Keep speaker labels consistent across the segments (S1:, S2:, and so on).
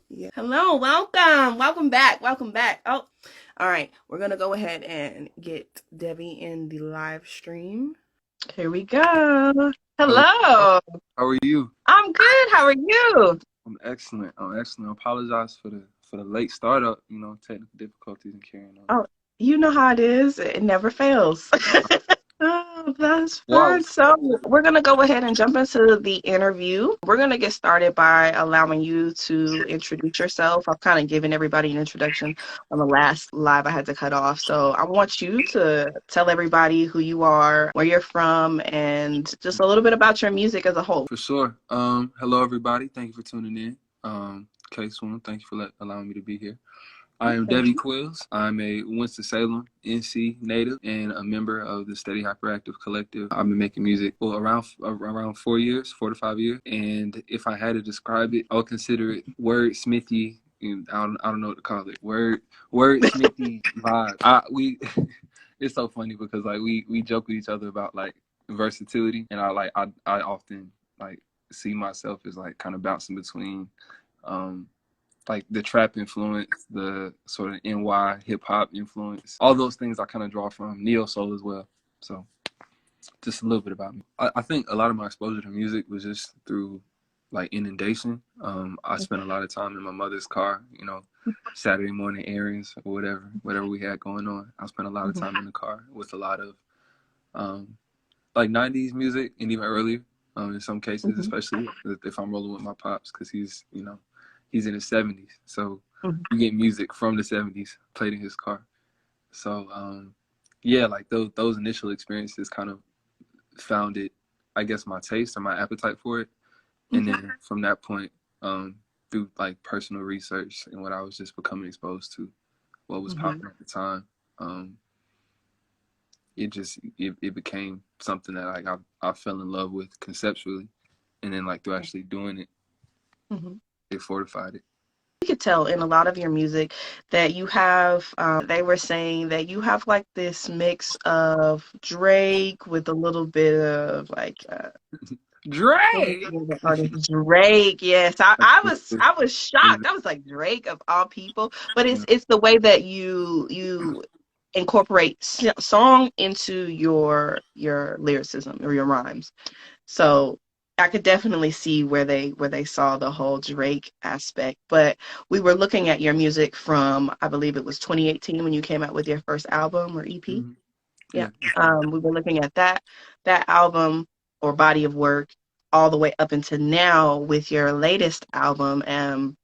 S1: Yeah. Hello, welcome back. Oh, all right. We're gonna go ahead and get Debbie in the live stream.
S2: Here we go.
S3: Hello.
S2: Hello.
S3: How are you?
S2: I'm good. How are you?
S3: I'm excellent. I'm excellent. I apologize for the late startup. Technical difficulties and carrying on.
S2: Oh, you know how it is. It never fails. Oh, that's
S3: Wow.
S2: fun. So we're going to go ahead and jump into the interview. We're going to get started by allowing you to introduce yourself. I've kind of given everybody an introduction on the last live I had to cut off. So I want you to tell everybody who you are, where you're from, and just a little bit about your music as a whole.
S3: For sure. Hello everybody. Thank you for tuning in. K-Swim, thank you for allowing me to be here. I am Devy Quills. I'm a Winston-Salem, NC native and a member of the Steady Hyperactive collective. I've been making music for around 4 years, 4 to 5 years. And if I had to describe it, I would consider it wordsmithy. I don't know what to call it. Wordsmithy vibe. It's so funny because we joke with each other about like versatility, and I often like see myself as like kind of bouncing between like the trap influence, the sort of NY hip hop influence, all those things I kind of draw from neo soul as well. So just a little bit about me. I think a lot of my exposure to music was just through like inundation. I spent a lot of time in my mother's car, Saturday morning errands or whatever we had going on. I spent a lot of time in the car with a lot of like 90s music and even earlier in some cases, especially if I'm rolling with my pops, because he's in his 70s, so you get music from the 70s played in his car. So yeah, like those initial experiences kind of founded, I guess, my taste or my appetite for it. And then from that point, through like personal research and what I was just becoming exposed to, what was popular at the time, it became something that like I fell in love with conceptually, and then like through actually doing it, it fortified it.
S2: You could tell in a lot of your music that you have, they were saying that you have like this mix of Drake with a little bit of like
S3: Drake.
S2: Drake, yes. I was shocked. I was like, Drake of all people. But it's the way that you incorporate song into your lyricism or your rhymes. So I could definitely see where they saw the whole Drake aspect. But we were looking at your music from, I believe it was 2018 when you came out with your first album or EP. Yeah. We were looking at that album or body of work all the way up until now with your latest album. And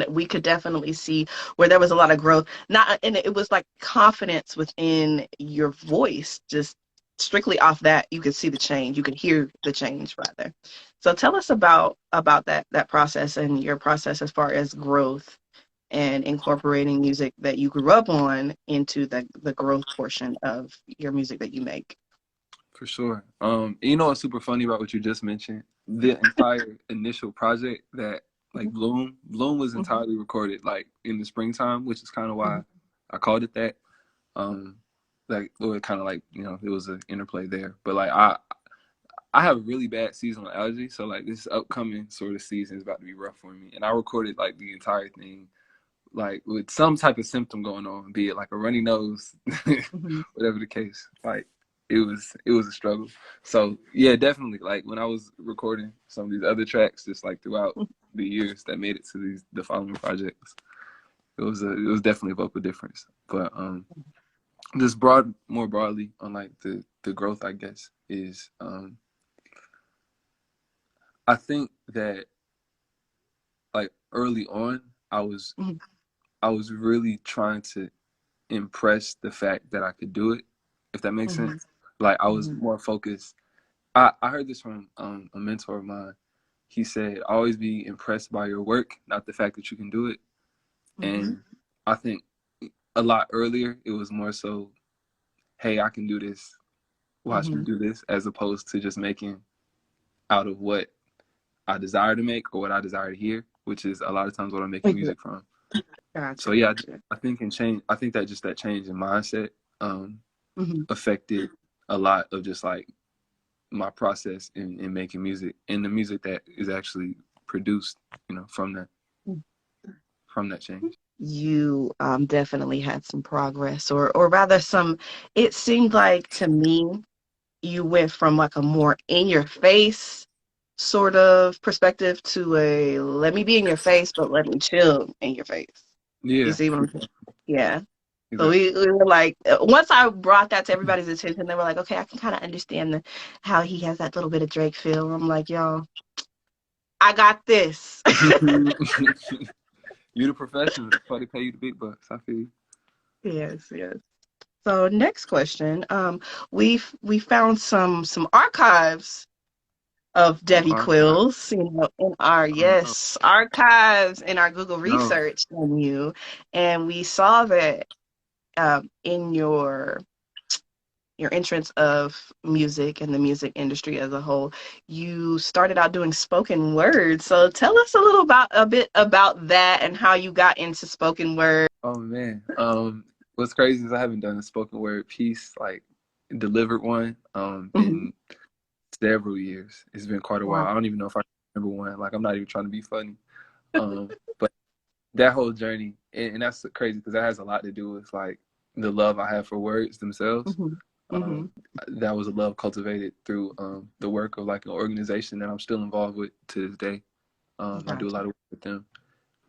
S2: we could definitely see where there was a lot of growth. And it was like confidence within your voice, just strictly off that you could see the change, you could hear the change rather. So tell us about that process and your process as far as growth and incorporating music that you grew up on into the growth portion of your music that you make.
S3: For sure. You know what's super funny about what you just mentioned? The entire initial project that like Bloom was entirely recorded like in the springtime, which is kind of why I called it that. like, or kind of like, you know, it was an interplay there. But like I have really bad seasonal allergy, so like this upcoming sort of season is about to be rough for me. And I recorded like the entire thing like with some type of symptom going on, be it like a runny nose, whatever the case. Like it was a struggle. So yeah, definitely. Like when I was recording some of these other tracks, just like throughout the years that made it to the following projects, it was definitely a vocal difference. But just more broadly on like the growth, I guess, is I think that like early on I was really trying to impress the fact that I could do it, if that makes sense. Like I was more focused. I heard this from a mentor of mine. He said, always be impressed by your work, not the fact that you can do it. And I think a lot earlier, it was more so, hey, I can do this. Watch me do this, as opposed to just making out of what I desire to make or what I desire to hear, which is a lot of times what I'm making music from.
S2: Gotcha.
S3: So yeah, I think that just that change in mindset affected a lot of just like my process in making music and the music that is actually produced, you know, from that change.
S2: You definitely had some progress, or rather some, it seemed like to me you went from like a more in your face sort of perspective to a let me be in your face, but let me chill in your face.
S3: Yeah.
S2: You see what I'm saying? Yeah. So
S3: Exactly.
S2: we were like, once I brought that to everybody's attention, they were like, okay, I can kind of understand how he has that little bit of Drake feel. I'm like, y'all, I got this.
S3: You the professional. That's why they pay you the big bucks. I feel you.
S2: Yes. So next question. We found some archives of Devy Quills, you know, in our archives in our Google research on you, and we saw that in your entrance of music and the music industry as a whole, you started out doing spoken word. So tell us a bit about that and how you got into spoken word.
S3: Oh man. What's crazy is I haven't done a spoken word piece, like delivered one, in several years. It's been quite a while. I don't even know if I remember one. Like I'm not even trying to be funny. But that whole journey, and that's crazy because that has a lot to do with like the love I have for words themselves. That was a love cultivated through the work of like an organization that I'm still involved with to this day. I do a lot of work with them,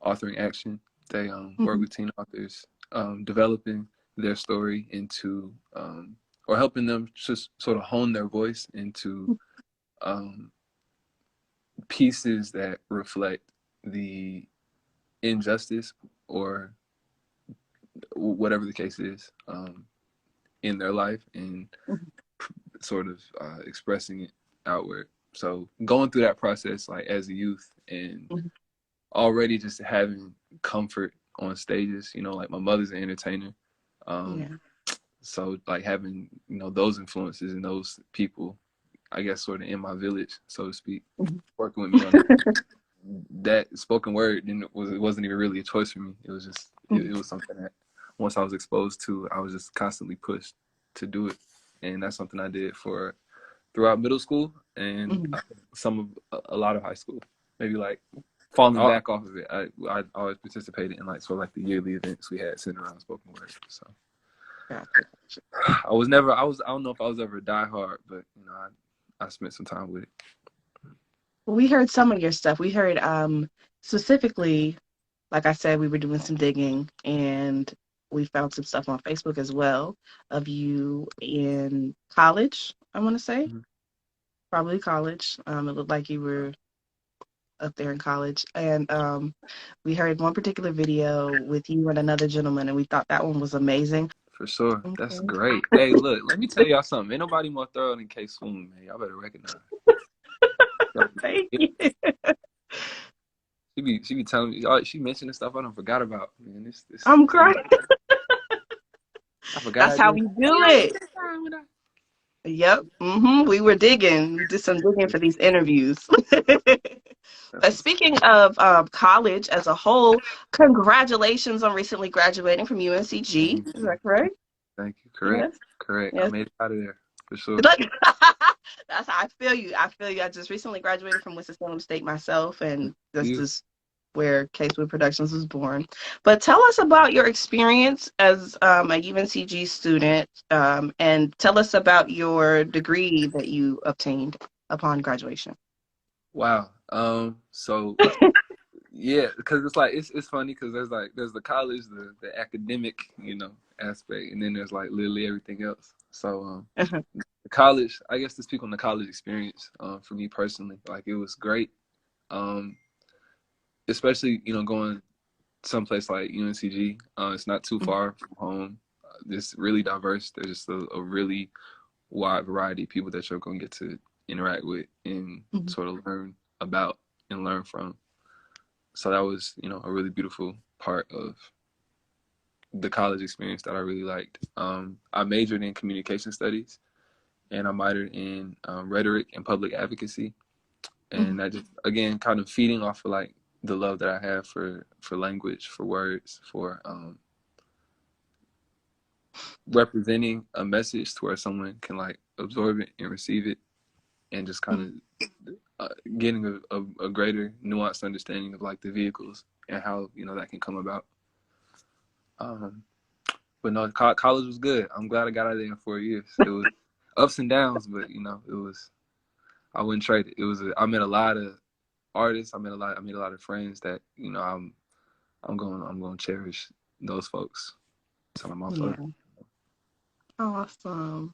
S3: authoring action. They work with teen authors, developing their story into, or helping them just sort of hone their voice into pieces that reflect the injustice or whatever the case is in their life, and sort of expressing it outward. So going through that process, like as a youth, and already just having comfort on stages, you know, like my mother's an entertainer. So like having, you know, those influences and those people, I guess, sort of in my village, so to speak, working with me on that spoken word, it wasn't even really a choice for me. It was just, it was something that once I was exposed to, I was just constantly pushed to do it. And that's something I did for throughout middle school and a lot of high school. Maybe like falling back off of it. I always participated in like sort of like the yearly events we had centered around spoken word. So I don't know if I was ever a diehard, but you know, I spent some time with it.
S2: We heard some of your stuff. We heard specifically, like I said, we were doing some digging and we found some stuff on Facebook as well of you in college, I want to say. Probably college. It looked like you were up there in college. And we heard one particular video with you and another gentleman, and we thought that one was amazing.
S3: For sure. That's great. Hey, look, let me tell y'all something. Ain't nobody more thorough than K Swoon, man. Y'all better recognize.
S2: Thank you.
S3: She be telling me, she mentioning stuff I don't forgot about. Man, this
S2: I'm crying.
S3: I forgot.
S2: That's how we do it. Yep. We were digging. We did some digging for these interviews. But speaking of college as a whole, congratulations on recently graduating from UNCG. Is that correct?
S3: Thank you. Correct. Yes. Correct. I
S2: Yes.
S3: made it out of there for sure.
S2: That's how I feel you. I feel you. I just recently graduated from Winston-Salem State myself, and this
S3: You.
S2: is where Casewood Productions was born. But tell us about your experience as a UNCG student, and tell us about your degree that you obtained upon graduation.
S3: Wow. So yeah, because it's like it's funny because there's the college, the academic, aspect, and then there's like literally everything else. So the college, I guess to speak on the college experience, for me personally, like it was great. Um, especially going someplace like UNCG. It's not too far from home. It's really diverse. There's just a really wide variety of people that you're going to get to interact with and sort of learn about and learn from. So that was, a really beautiful part of the college experience that I really liked. I majored in communication studies and I minored in rhetoric and public advocacy. And that just, again, kind of feeding off of like the love that I have for language, for words, for representing a message to where someone can like absorb it and receive it, and just kind of getting a greater nuanced understanding of like the vehicles and how that can come about. But no, college was good. I'm glad I got out of there in 4 years. It was ups and downs, but it was. I wouldn't trade it. It was. I met a lot of artists. I made a lot of friends that I'm going to cherish those folks. So I'm off of.
S2: Awesome.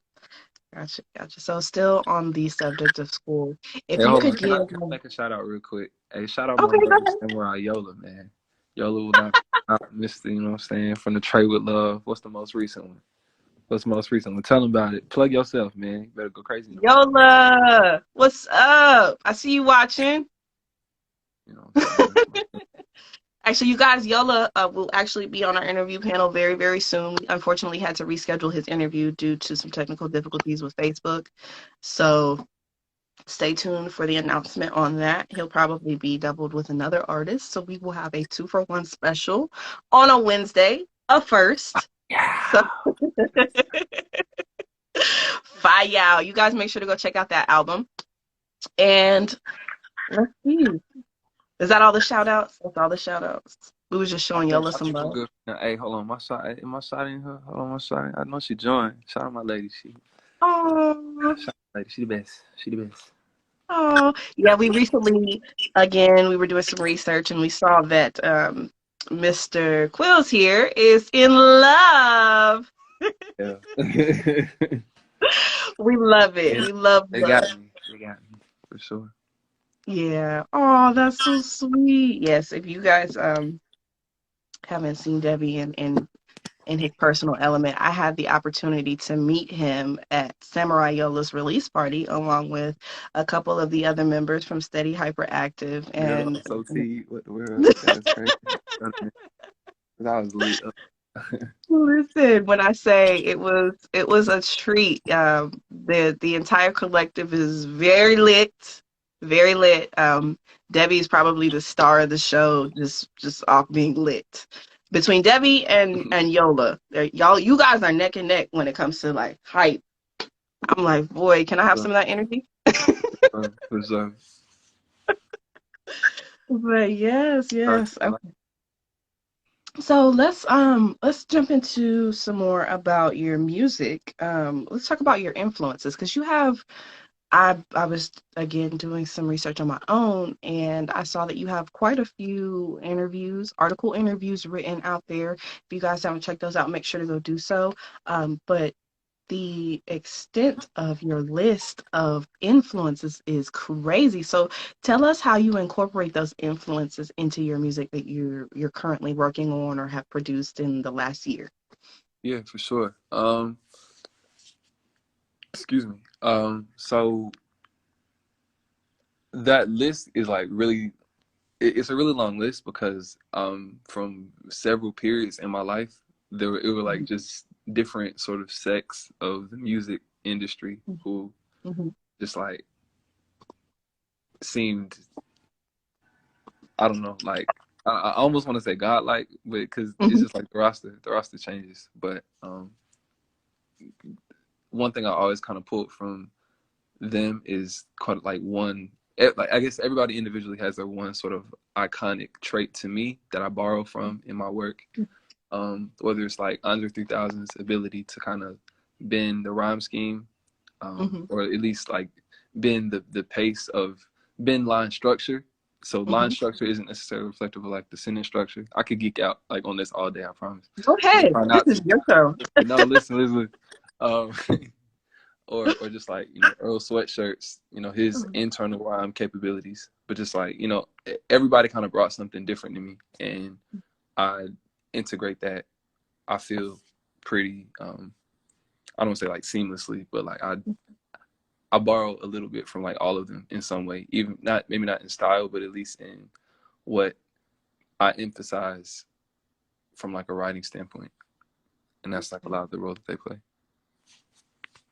S2: Gotcha. So still on the subject of school, if
S3: Hey,
S2: you
S3: hold on.
S2: could
S3: Can
S2: give.
S3: I make a shout out real quick? Hey, shout out my
S2: Okay, go
S3: brother
S2: ahead.
S3: Samurai Yola, man. Yola will not miss the, from the Trade with Love. What's the most recent one? Tell them about it. Plug yourself, man. You better go crazy.
S2: Yola, what's up? I see you watching.
S3: You know what I'm saying?
S2: Actually, you guys, Yola will actually be on our interview panel very, very soon. We unfortunately had to reschedule his interview due to some technical difficulties with Facebook. So stay tuned for the announcement on that. He'll probably be doubled with another artist. So we will have a 2-for-1 special on a Wednesday, a first.
S3: Yeah.
S2: So fire. You guys make sure to go check out that album. And let's see. Is that all the shout outs? That's all the shout outs. We was just showing Yola some love.
S3: Good. Now, hey, hold on. My shot in her. Hold on, my shot. I know she joined. Shout out my lady.
S2: Oh,
S3: Lady. She the best. She the best.
S2: oh, yeah. We recently, again, we were doing some research and we saw that Mr. Quills here is in love.
S3: Yeah.
S2: We love it.
S3: Yeah.
S2: We love
S3: They
S2: love.
S3: got me. For sure.
S2: Yeah. Oh, that's so sweet. Yes. If you guys haven't seen Debbie in his personal element, I had the opportunity to meet him at Samurai Yola's release party along with a couple of the other members from Steady Hyperactive.
S3: Yeah,
S2: And
S3: so T, what the world? That's crazy. I was lit up.
S2: listen, when I say it was a treat. The entire collective is very lit, very lit. Debbie's probably the star of the show, just off being lit. Between Debbie and Yola, you guys are neck and neck when it comes to like hype. I'm like, boy, can I have some of that energy?
S3: For sure.
S2: But yes. Okay. So let's jump into some more about your music. Let's talk about your influences because you have I was again doing some research on my own and I saw that you have quite a few article interviews written out there. If you guys haven't checked those out, make sure to go do so. But the extent of your list of influences is crazy. So tell us how you incorporate those influences into your music that you're currently working on or have produced in the last year.
S3: Yeah, for sure. Excuse me. So that list is like really, it's a really long list because from several periods in my life, it were like just different sort of sects of the music industry who just like seemed, I don't know, like I almost want to say godlike, but because it's just like the roster changes. But one thing I always kind of pulled from them is called like one, like I guess everybody individually has their one sort of iconic trait to me that I borrow from in my work. Whether it's like Andre 3000's ability to kind of bend the rhyme scheme, or at least like bend the pace of bend line structure. So line structure isn't necessarily reflective of like the sentence structure. I could geek out like on this all day, I promise.
S2: Go ahead.
S3: Try
S2: This
S3: not
S2: is
S3: to.
S2: your show.
S3: But no, listen. Um, or just like, you know, Earl Sweatshirt's, you know, his internal rhyme capabilities. But just like, you know, everybody kind of brought something different to me, and I integrate that. I feel pretty I don't want to say like seamlessly, but like I borrow a little bit from like all of them in some way, even maybe not in style, but at least in what I emphasize from like a writing standpoint. And that's like a lot of the role that they play.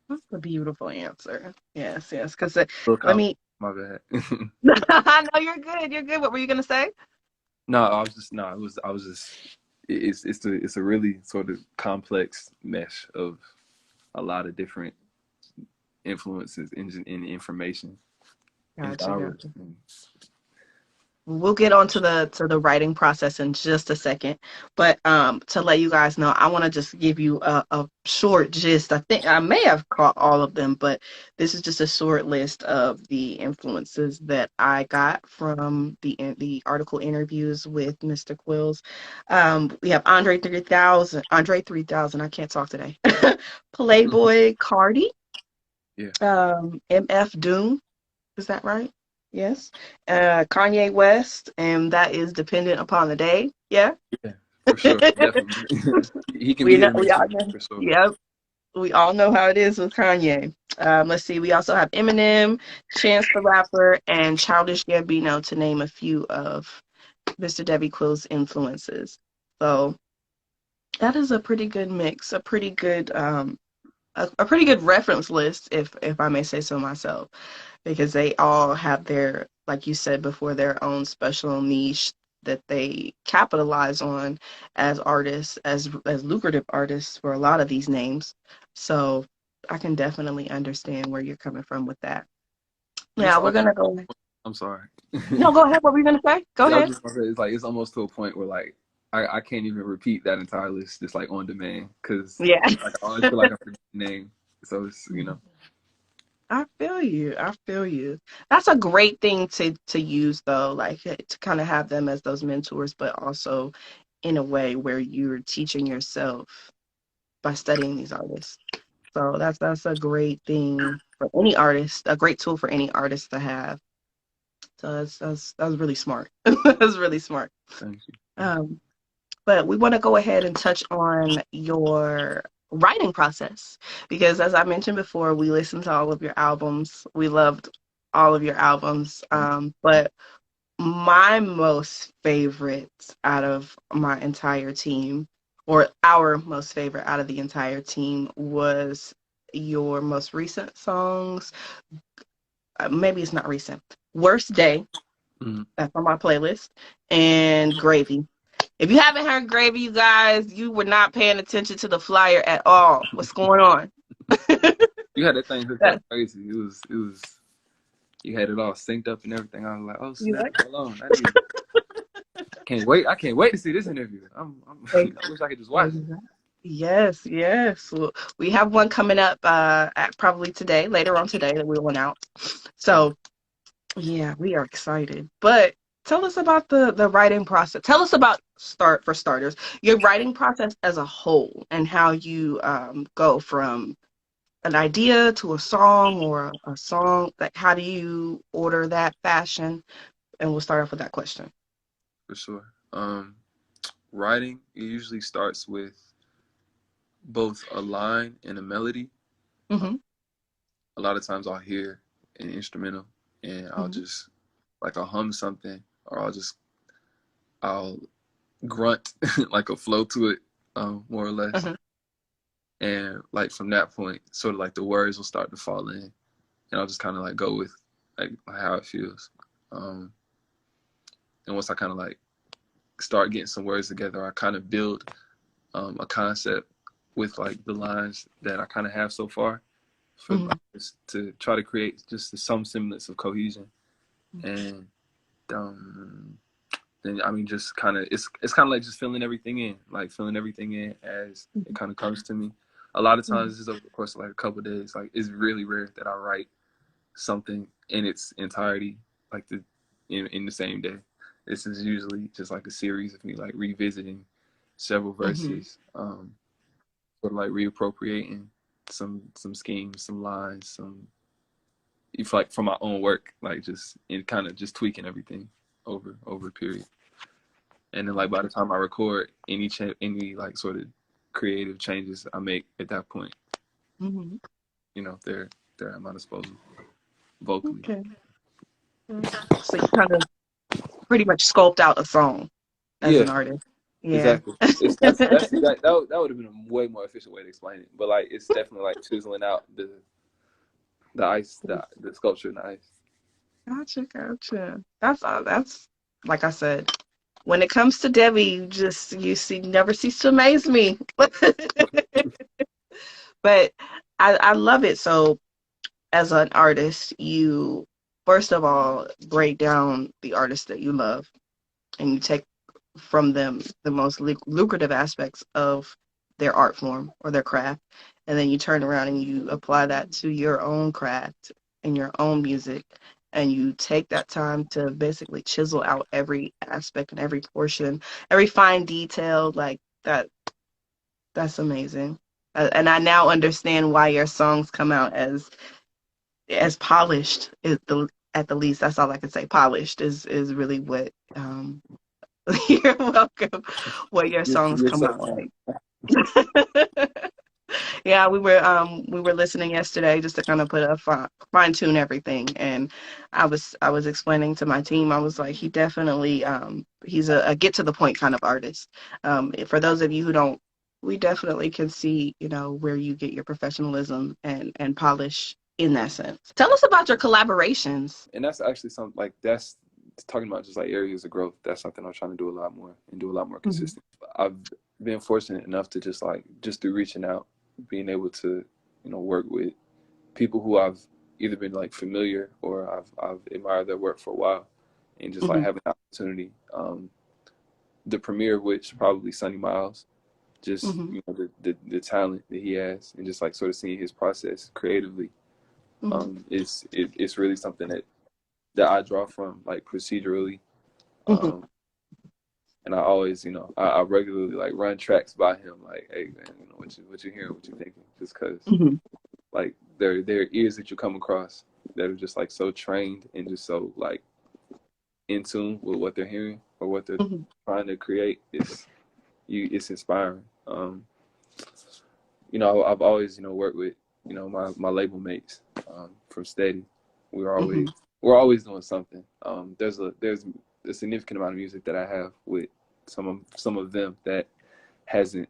S2: That's a beautiful answer. Yes, because
S3: Look,
S2: let me.
S3: my bad.
S2: No, you're good. You're good. What were you gonna say?
S3: No, I was just it's a really sort of complex mesh of a lot of different influences in information and genres.
S2: Gotcha. We'll get on to the writing process in just a second, but to let you guys know, I want to just give you a short gist. I think I may have caught all of them, but this is just a short list of the influences that I got from the article interviews with Mr. Quills. We have Andre 3000, I can't talk today. Playboy Cardi,
S3: Yeah.
S2: MF Doom, is that right? Yes. Kanye West, and that is dependent upon the day. Yeah.
S3: Yeah, for sure. Definitely. He can
S2: We
S3: be
S2: know,
S3: hit or
S2: we
S3: miss
S2: all
S3: with me,
S2: know.
S3: for sure.
S2: Yep. We all know how it is with Kanye. Let's see. We also have Eminem, Chance the Rapper, and Childish Gambino, to name a few of Mr. Devy Quill's influences. So that is a pretty good mix, a pretty good a pretty good reference list, if I may say so myself, because they all have their, like you said before, their own special niche that they capitalize on as artists, as lucrative artists for a lot of these names. So I can definitely understand where you're coming from with that.
S3: But it's
S2: Now we're
S3: almost,
S2: gonna go.
S3: I'm sorry.
S2: No, go ahead. What were you gonna say? Go
S3: Yeah, I was
S2: ahead.
S3: just gonna say, it's like it's almost to a point where like I can't even repeat that entire list just like on demand, because
S2: Yeah.
S3: like I always feel like I forget the name. So it's, you know.
S2: I feel you. I feel you. That's a great thing to use though, like to kind of have them as those mentors, but also in a way where you're teaching yourself by studying these artists. So that's a great thing for any artist, a great tool for any artist to have. So that's really smart. That's really smart.
S3: Thank you.
S2: Um, but we want to go ahead and touch on your writing process, because as I mentioned before, we listened to all of your albums. We loved all of your albums. But my most favorite out of my entire team, or our most favorite out of the entire team, was your most recent songs. Maybe it's not recent. Worst Day, that's on my playlist, and Gravy. If you haven't heard Gravy, you guys, you were not paying attention to the flyer at all. What's going on?
S3: You had that thing hooked up crazy. It was you had it all synced up and everything. I was like, oh snap, hold on. I can't wait to see this interview. I wish I could just watch it.
S2: Yes. Well, we have one coming up at probably later on today, that we'll announce. So yeah, we are excited. But tell us about the writing process. Tell us about, for starters, your writing process as a whole, and how you go from an idea to a song, or a song. Like, how do you order that fashion? And we'll start off with that question.
S3: For sure. Writing, it usually starts with both a line and a melody.
S2: Mm-hmm.
S3: A lot of times I'll hear an instrumental and I'll just like I'll hum something, or I'll grunt like a flow to it, more or less. And like from that point, sort of like the words will start to fall in, and I'll just kind of like go with like how it feels. And once I kind of like start getting some words together, I kind of build a concept with like the lines that I kind of have so far. for like, just to try to create just some semblance of cohesion. And then I mean, just kind of it's kind of like just filling everything in as it kind of comes to me. A lot of times it's over the course of like a couple of days. Like it's really rare that I write something in its entirety like in the same day. This is usually just like a series of me like revisiting several verses, sort of like reappropriating some schemes, some lines, some if like from my own work, like just in kind of just tweaking everything over a period. And then like by the time I record any like sort of creative changes I make at that point, you know, they're at my disposal vocally.
S2: Okay. So you kind of pretty much sculpt out a song as an artist. Yeah.
S3: Exactly. That would have been a way more efficient way to explain it. But like it's definitely like chiseling out the ice, the sculpture in the ice.
S2: Gotcha. That's like I said, when it comes to Debbie, never cease to amaze me. But I love it. So as an artist, you first of all break down the artists that you love and you take from them the most lucrative aspects of their art form or their craft, and then you turn around and you apply that to your own craft and your own music, and you take that time to basically chisel out every aspect and every portion, every fine detail. Like that's amazing. And I now understand why your songs come out as polished. At the least, that's all I can say. Polished is really what you're welcome. What your songs
S3: You're
S2: come
S3: so
S2: out
S3: kind.
S2: like. Yeah, we were listening yesterday just to kind of put a fine tune everything, and I was explaining to my team. I was like, he definitely he's a get to the point kind of artist. For those of you who don't, we definitely can see, you know, where you get your professionalism and polish in that sense. Tell us about your collaborations.
S3: And that's actually something like that's talking about just like areas of growth. That's something I'm trying to do a lot more and do a lot more consistent. I've been fortunate enough to just through reaching out, being able to, you know, work with people who I've either been like familiar or I've admired their work for a while, and just like having an opportunity. The premiere of which probably Sonny Miles, just you know the talent that he has, and just like sort of seeing his process creatively, it's really something that I draw from like procedurally. And I always, you know, I regularly like run tracks by him, like, hey man, you know, what you hearing, what you thinking, just because like there are ears that you come across that are just like so trained and just so like in tune with what they're hearing or what they're trying to create. It's inspiring. You know, I've always, you know, worked with, you know, my label mates from Steady. We're always doing something. There's a significant amount of music that I have with some of them that hasn't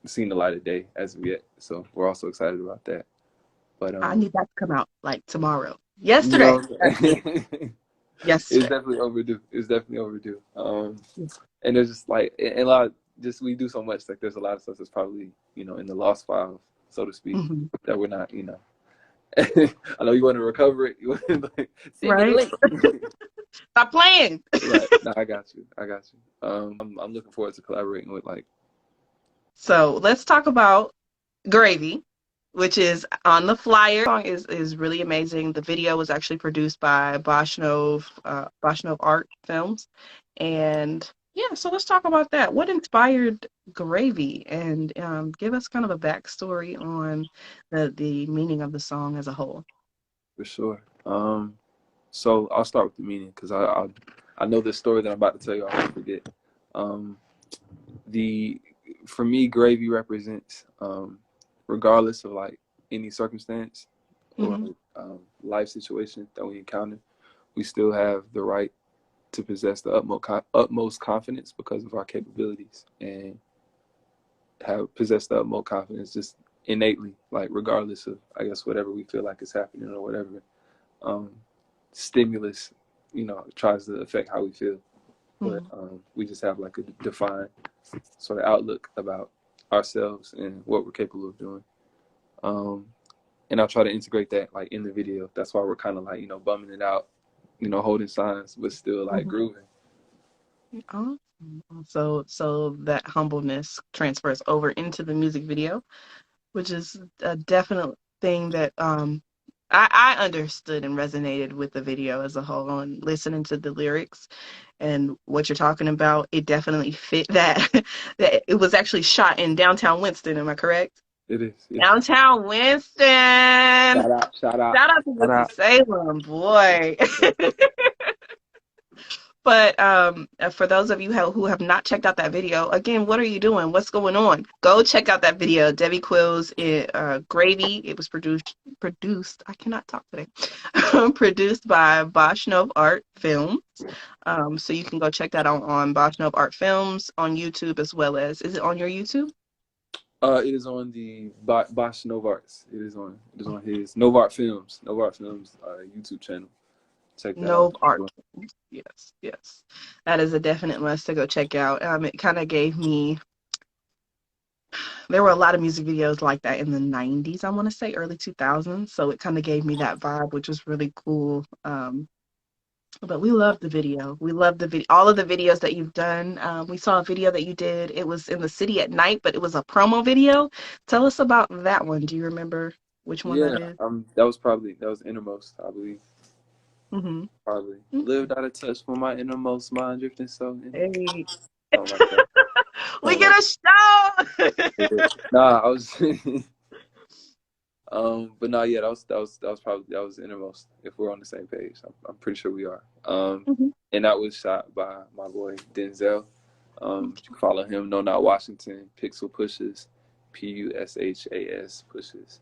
S3: seen the light of day as of yet. So we're also excited about that. But
S2: I need that to come out like tomorrow. Yesterday.
S3: You know,
S2: Yesterday.
S3: It's definitely overdue. And there's just like and a lot of just we do so much, like there's a lot of stuff that's probably, you know, in the lost files, so to speak, that we're not, you know. I know you want to recover it. You want to like, send me the link.
S2: Stop playing.
S3: Right. No, I got you. I'm looking forward to collaborating with like.
S2: So let's talk about Gravy, which is on the flyer. The song is really amazing. The video was actually produced by Boshnov Art Films, and yeah. So let's talk about that. What inspired Gravy, and give us kind of a backstory on the meaning of the song as a whole.
S3: For sure. So I'll start with the meaning because I know this story that I'm about to tell you. I won't forget. For me, Gravy represents regardless of like any circumstance or life situation that we encounter, we still have the right to possess the utmost confidence because of our capabilities, and possess the utmost confidence just innately, like regardless of, I guess, whatever we feel like is happening or whatever stimulus, you know, tries to affect how we feel. But we just have like a defined sort of outlook about ourselves and what we're capable of doing. and I try to integrate that like in the video. That's why we're kind of like, you know, bumming it out, you know, holding signs, but still like grooving.
S2: Awesome. So that humbleness transfers over into the music video, which is a definite thing that I understood and resonated with the video as a whole, and listening to the lyrics and what you're talking about, it definitely fit that. That it was actually shot in downtown Winston, am I correct?
S3: It is, yeah.
S2: Downtown Winston.
S3: Shout out, shout out,
S2: Shout out to
S3: shout
S2: Winston-Salem, boy.
S3: out.
S2: But for those of you who have not checked out that video, again, what are you doing? What's going on? Go check out that video, Devy Quills, Gravy. It was produced. I cannot talk today. Produced by Bosch Nov Art Films. So you can go check that out on Bosch Nov Art Films on YouTube, as well as, is it on your YouTube?
S3: It is on the Bosch Novarts. It is on his Novart Films YouTube channel. Check that
S2: Nov
S3: out.
S2: Art. Yes. That is a definite must to go check out. It kind of gave me, there were a lot of music videos like that in the 90s, I want to say, early 2000s. So it kind of gave me that vibe, which was really cool. But we love the video. We love the video. All of the videos that you've done. We saw a video that you did. It was in the city at night, but it was a promo video. Tell us about that one. Do you remember which one that is?
S3: That was Innermost, I believe.
S2: Mm-hmm.
S3: Probably lived out of touch with my innermost mind, drifting so.
S2: Hey.
S3: Something like that.
S2: We get a show.
S3: Nah, I was. But no, yeah, that was Innermost. If we're on the same page, I'm pretty sure we are. And that was shot by my boy Denzel. You can follow him. No Not Washington. Pixel Pushes. PUSHAS Pushes.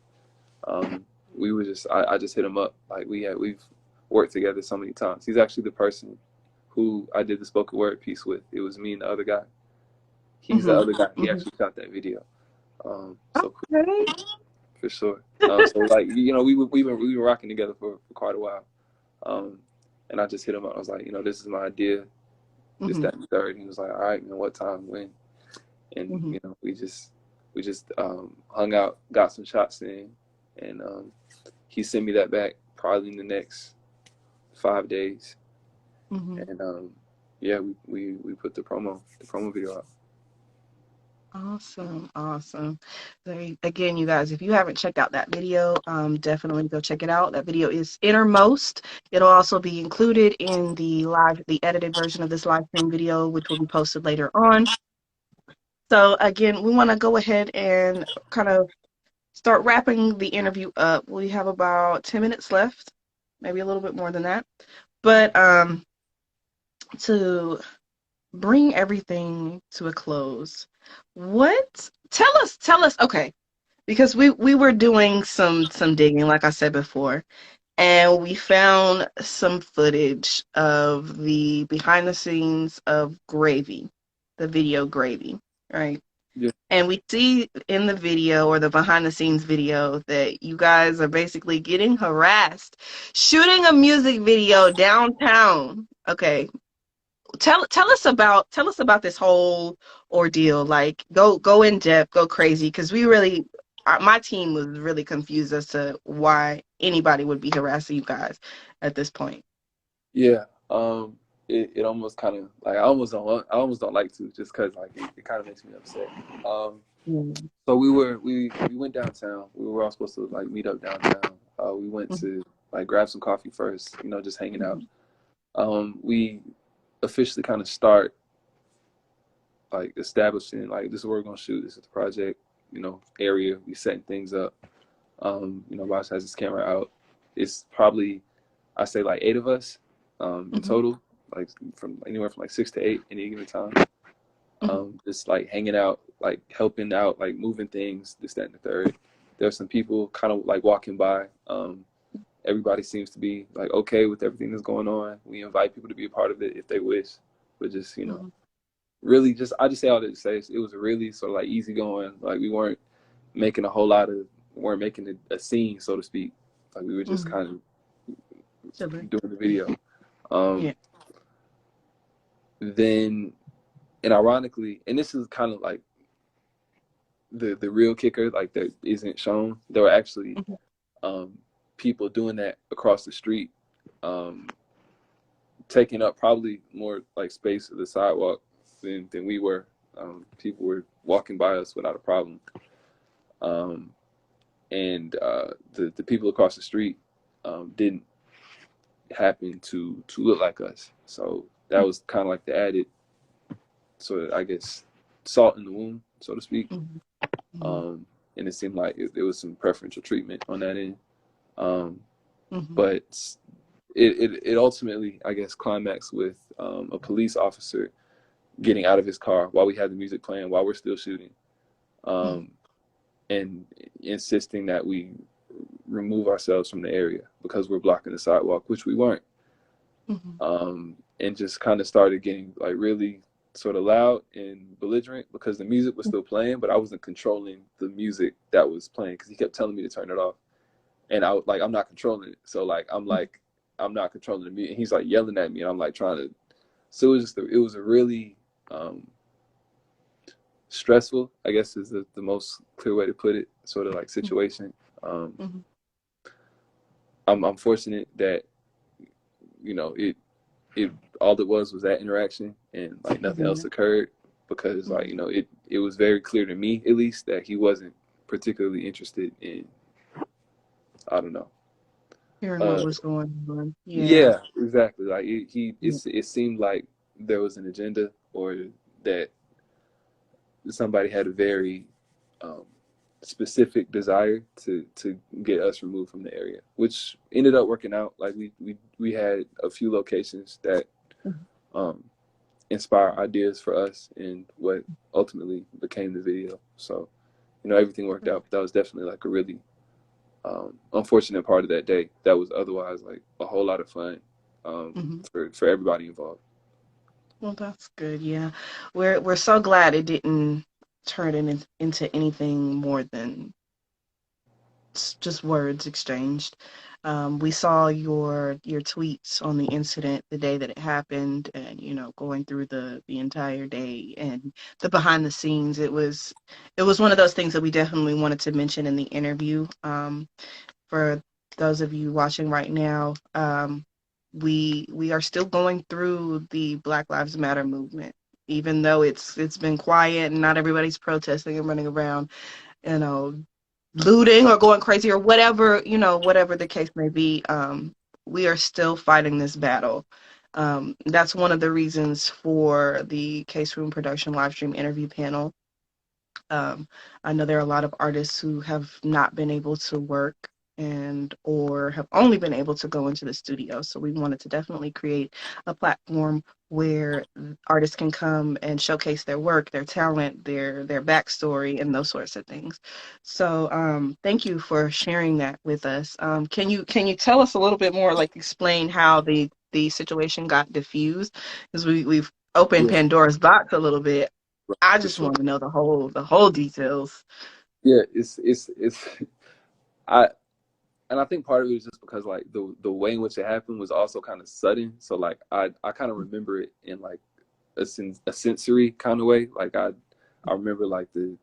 S3: We were just I just hit him up. Like we've worked together so many times. He's actually the person who I did the spoken word piece with. It was me and the other guy. He's the other guy. He actually shot that video. So cool. For sure. So like, you know, we've been rocking together for quite a while. And I just hit him up. I was like, you know, this is my idea. This, that, and the third. And he was like, all right, man, what time, when? And you know, we just hung out, got some shots in, and he sent me that back probably in the next 5 days. And yeah, we put the promo video out.
S2: Awesome. Again, you guys, if you haven't checked out that video, definitely go check it out. That video is Innermost. It'll also be included in the edited version of this live stream video, which will be posted later on. So again, we want to go ahead and kind of start wrapping the interview up. We have about 10 minutes left, maybe a little bit more than that. But to bring everything to a close, tell us, okay, because we were doing some digging, like I said before, and we found some footage of the behind the scenes of Gravy, the video Gravy, right?
S3: Yeah.
S2: And we see in the video, or the behind the scenes video, that you guys are basically getting harassed shooting a music video downtown. Okay, tell us about this whole ordeal. Like, go in depth, go crazy, because my team was really confused as to why anybody would be harassing you guys at this point.
S3: Yeah. It almost kind of like I almost don't like to, just because like it kind of makes me upset. So we went downtown. We were all supposed to like meet up downtown. We went to like grab some coffee first, you know, just hanging out. We officially kind of start like establishing like, this is where we're gonna shoot, this is the project, you know, area. We setting things up. You know, Bosch has his camera out. It's probably, I say like 8 of us in total, like from anywhere from like 6 to 8 any given time. Just like hanging out, like helping out, like moving things, this, that, and the third. There's some people kind of like walking by. Everybody seems to be like okay with everything that's going on. We invite people to be a part of it if they wish, but just, you know, really I just say all that to say it was really sort of like easy going. Like we weren't making a scene, so to speak. Like we were just kind of doing the video. Then, and ironically, and this is kind of like the real kicker, like that isn't shown. There were actually people doing that across the street, taking up probably more like space of the sidewalk than we were. People were walking by us without a problem. Um, and the people across the street didn't happen to look like us. So that was kind of like the added sort of, I guess, salt in the wound, so to speak. And it seemed like there was some preferential treatment on that end. But it ultimately, I guess, climaxed with a police officer getting out of his car while we had the music playing, while we're still shooting, and insisting that we remove ourselves from the area because we're blocking the sidewalk, which we weren't. And just kind of started getting like really sort of loud and belligerent because the music was still playing, but I wasn't controlling the music that was playing because he kept telling me to turn it off. And I was like, I'm not controlling it. So like, I'm not controlling the music. And he's like yelling at me and I'm like trying to, so it was a really stressful, I guess is the most clear way to put it, sort of like situation. I'm fortunate that, you know, it all it was that interaction and like nothing else occurred because like, you know, it was very clear to me at least that he wasn't particularly interested in, I don't know,
S2: hearing what was going on.
S3: Yeah, exactly. Like it seemed like there was an agenda or that somebody had a very specific desire to get us removed from the area, which ended up working out. Like we had a few locations that inspire ideas for us and what ultimately became the video. So, you know, everything worked out. But that was definitely like a really unfortunate part of that day. That was otherwise like a whole lot of fun for everybody involved.
S2: Well, that's good. Yeah, we're so glad it didn't turn into anything more than just words exchanged. We saw your tweets on the incident the day that it happened, and you know, going through the entire day and the behind the scenes. It was one of those things that we definitely wanted to mention in the interview. For those of you watching right now, we are still going through the Black Lives Matter movement, even though it's been quiet and not everybody's protesting and running around, you know, looting or going crazy or whatever, you know, whatever the case may be. We are still fighting this battle. That's one of the reasons for the Case Room Production live stream interview panel. I know there are a lot of artists who have not been able to work and or have only been able to go into the studio. So we wanted to definitely create a platform where artists can come and showcase their work, their talent, their backstory, and those sorts of things. So thank you for sharing that with us. Can you tell us a little bit more, like explain how the situation got diffused? Because we've opened
S3: Yeah,
S2: Pandora's box a little bit.
S3: right,
S2: I
S3: for
S2: just
S3: sure.
S2: want to know the whole details.
S3: Yeah, it's I and I think part of it is just because like the way in which it happened was also kind of sudden. So like I kind of remember it in like a sensory kind of way. Like I remember like the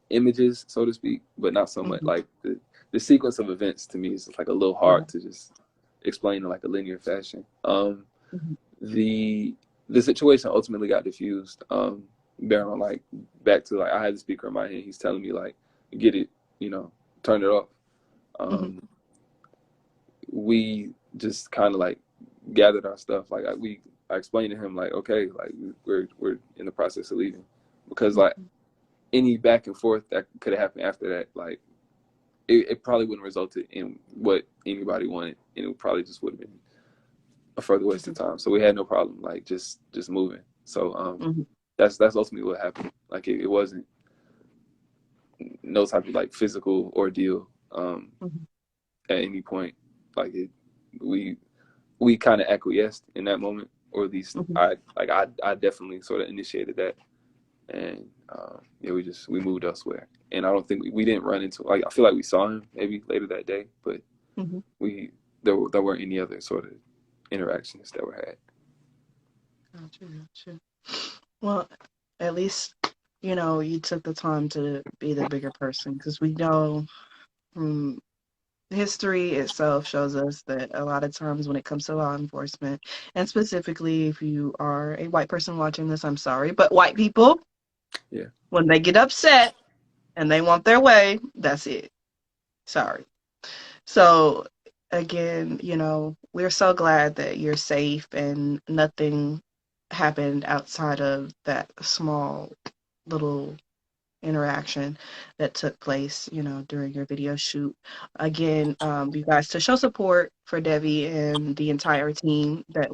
S3: images, so to speak, but not so much like the sequence of events to me is just like a little
S2: Yeah.
S3: hard to just explain in like a linear fashion.
S2: Mhm.
S3: The situation ultimately got diffused. Bearing on like back to like I had the speaker in my hand. He's telling me like get it, you know, turn it off.
S2: Mhm.
S3: Um, we just kind of like gathered our stuff. Like I explained to him like, okay, like we're in the process of leaving because like any back and forth that could have happened after that, like it probably wouldn't resulted in what anybody wanted, and it probably just would have been a further waste of time. So we had no problem like just moving. So
S2: Mhm.
S3: that's ultimately what happened. Like it wasn't no type of like physical ordeal
S2: Mhm.
S3: at any point. Like we we kind of acquiesced in that moment, or at least
S2: Mhm.
S3: I definitely sort of initiated that, and yeah, we moved elsewhere, and I don't think we didn't run into like I feel like we saw him maybe later that day, but
S2: Mhm.
S3: we there weren't any other sort of interactions that were had.
S2: Gotcha. Well, at least you know you took the time to be the bigger person because we know from history itself shows us that a lot of times when it comes to law enforcement, and specifically if you are a white person watching this, I'm sorry, but white people,
S3: Yeah.
S2: when they get upset and they want their way, that's it. Sorry. So again, we're so glad that you're safe and nothing happened outside of that small little interaction that took place, during your video shoot. Again, you guys, to show support for Devy and the entire team that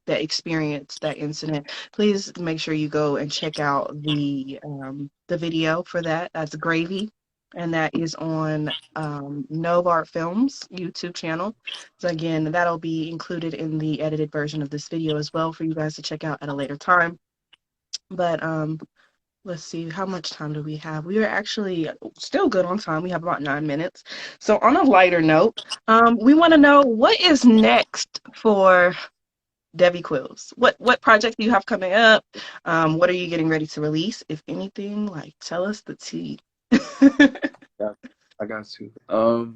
S2: experienced that incident, please make sure you go and check out the video for that. That's Gravy. And that is on Novart Films YouTube channel. So again, that'll be included in the edited version of this video as well for you guys to check out at a later time. But let's see, how much time do we have? We are actually still good on time. We have about 9 minutes. So on a lighter note, we want to know what is next for Devy Quills. What project do you have coming up? What are you getting ready to release? If anything, tell us the tea.
S3: Yeah, I got you.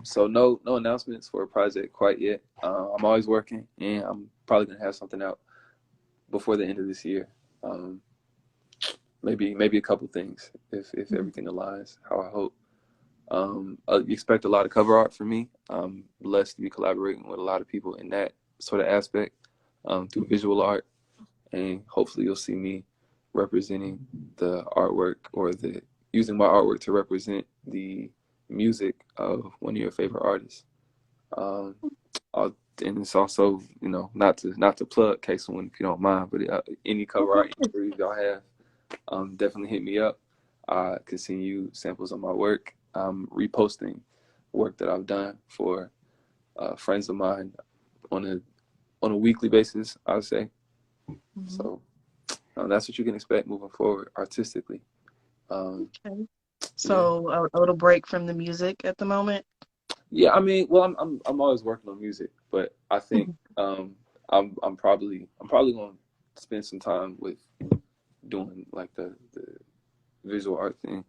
S3: So no announcements for a project quite yet. I'm always working, and I'm probably gonna have something out before the end of this year. Maybe a couple things if everything aligns how I hope. Expect a lot of cover art from me. I'm blessed to be collaborating with a lot of people in that sort of aspect through visual art, and hopefully you'll see me representing the artwork or using my artwork to represent the music of one of your favorite artists. And it's also, not to plug Case One if you don't mind, but any cover art inquiries y'all have, definitely hit me up. I can send you samples of my work. I'm reposting work that I've done for friends of mine on a weekly basis, I would say. Mm-hmm. So that's what you can expect moving forward artistically.
S2: Okay. So a little break from the music at the moment.
S3: Yeah, I mean, well, I'm always working on music, but I think I'm probably going to spend some time with doing like the visual art thing.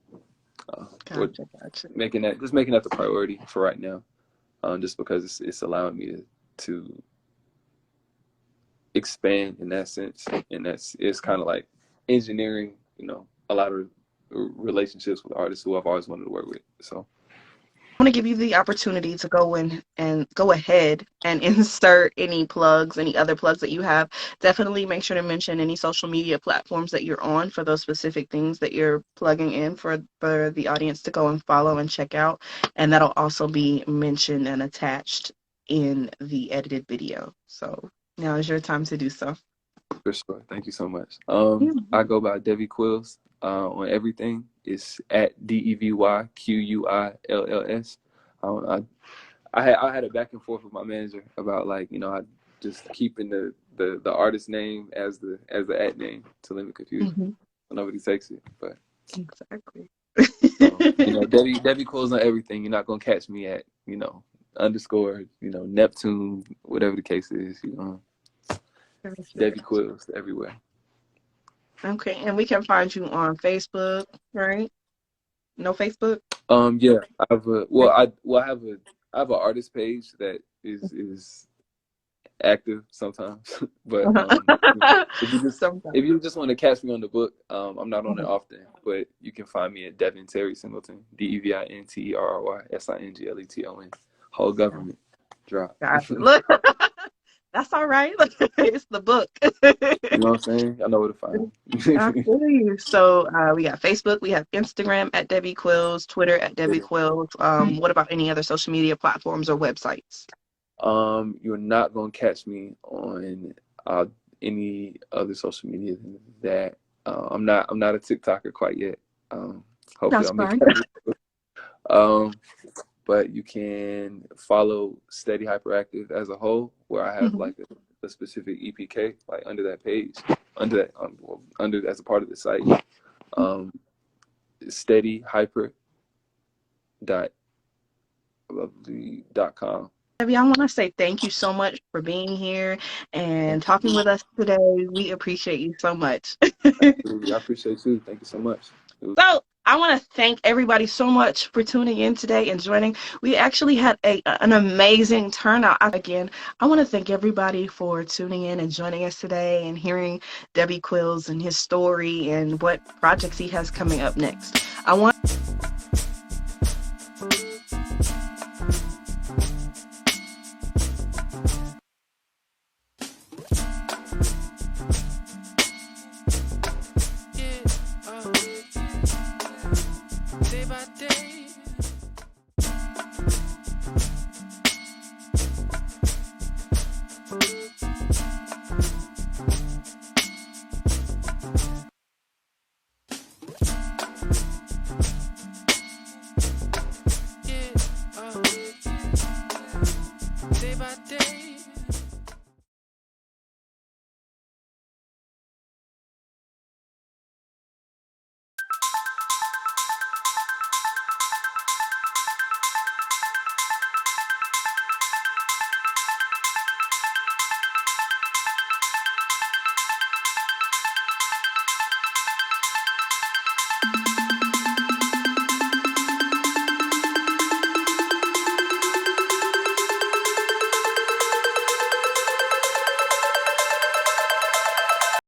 S2: Gotcha.
S3: Making that the priority for right now, just because it's allowing me to expand in that sense, and it's kind of like engineering, a lot of relationships with artists who I've always wanted to work with. So
S2: I want to give you the opportunity to go in and go ahead and insert any other plugs that you have. Definitely make sure to mention any social media platforms that you're on for those specific things that you're plugging in for the audience to go and follow and check out. And that'll also be mentioned and attached in the edited video. So now is your time to do so.
S3: For sure. Thank you so much. I go by Devy Quills on everything. It's at DevyQuills. I had a back and forth with my manager about I just keeping the artist name as the ad name to limit confusion. So nobody takes it. But
S2: exactly.
S3: Devy Quills on everything. You're not gonna catch me at _ Neptune, whatever the case is. Devy Quills everywhere.
S2: Okay, and we can find you on Facebook, right? No Facebook?
S3: Yeah, I have I have an artist page that is active sometimes, but if you just want to catch me on the book, I'm not on it often, but you can find me at Devin Terry Singleton, DevinTerrySingleton, whole government drop.
S2: Look, that's all right. It's the book.
S3: You know what I'm saying? I know where to find me.
S2: So we got Facebook, we have Instagram at Devy Quills, Twitter at Devy Quills. What about any other social media platforms or websites?
S3: You're not gonna catch me on any other social media than that. I'm not a TikToker quite yet. Hopefully I'll make that. But you can follow Steady Hyperactive as a whole, where I have like a specific EPK under that page, under as a part of the site. steadyhyper.com.
S2: Devy, I want to say thank you so much for being here and talking with us today. We appreciate you so much.
S3: Absolutely. I appreciate you. Thank you so much.
S2: So I want to thank everybody so much for tuning in today and joining. We actually had an amazing turnout. Again, I want to thank everybody for tuning in and joining us today and hearing Devy Quills and his story and what projects he has coming up next. I want
S4: day by day. Day by day.